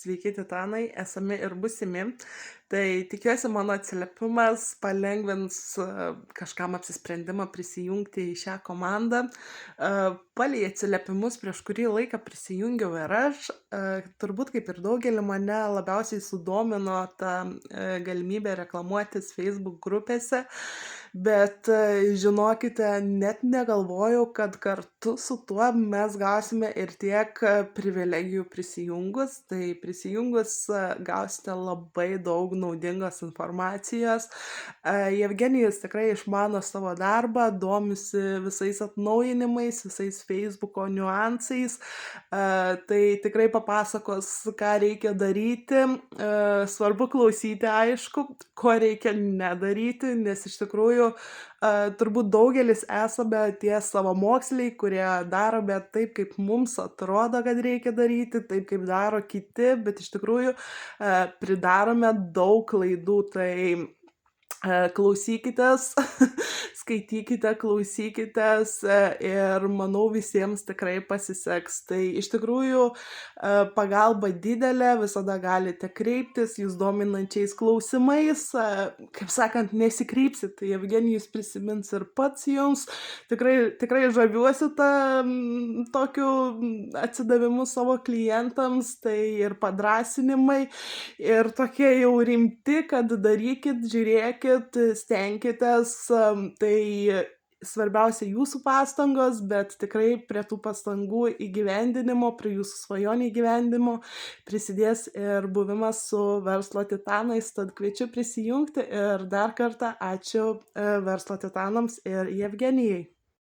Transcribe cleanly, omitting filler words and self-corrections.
Sveiki, titanai, esami ir būsimi. Tai tikiuosi, mano atsiliepimas palengvins kažkam apsisprendimą prisijungti į šią komandą. Palei atsiliepimus prieš kurį laiką prisijungiau ir aš. Turbūt kaip ir daugelį mane labiausiai sudomino ta galimybė reklamuotis Facebook grupėse. Bet žinokite, net negalvojau, kad kartu su tuo mes gausime ir tiek privilegijų prisijungus. Tai prisijungus gausite labai daug naudingos informacijos. Jevgenijus tikrai išmano savo darbą, domisi visais atnaujinimais, visais Facebooko niuansais. Tai tikrai papasakos, ką reikia daryti. Svarbu klausyti, aišku, ko reikia nedaryti, nes iš tikrųjų turbūt daugelis esame tie savamoksliai, kurie darome taip, kaip mums atrodo, kad reikia daryti, taip, kaip daro kiti, bet iš tikrųjų pridarome daug klaidų. Tai klausykitės, skaitykite, klausykitės ir manau visiems tikrai pasiseks. Tai iš tikrųjų pagalba didelė, visada galite kreiptis jūs dominančiais klausimais. Kaip sakant, nesikreipsit, tai Jevgenijus prisimins ir pats jums. Tikrai žaviuosi tokiu atsidavimu savo klientams, tai ir padrąsinimai, ir tokie jau rimti, kad darykit, žiūrėkit, stenkitės, tai svarbiausia jūsų pastangos, bet tikrai prie tų pastangų įgyvendinimo, prie jūsų svajonių įgyvendinimo prisidės ir buvimas su verslo titanais, tad kviečiu prisijungti ir dar kartą ačiū verslo titanams ir Jevgenijai.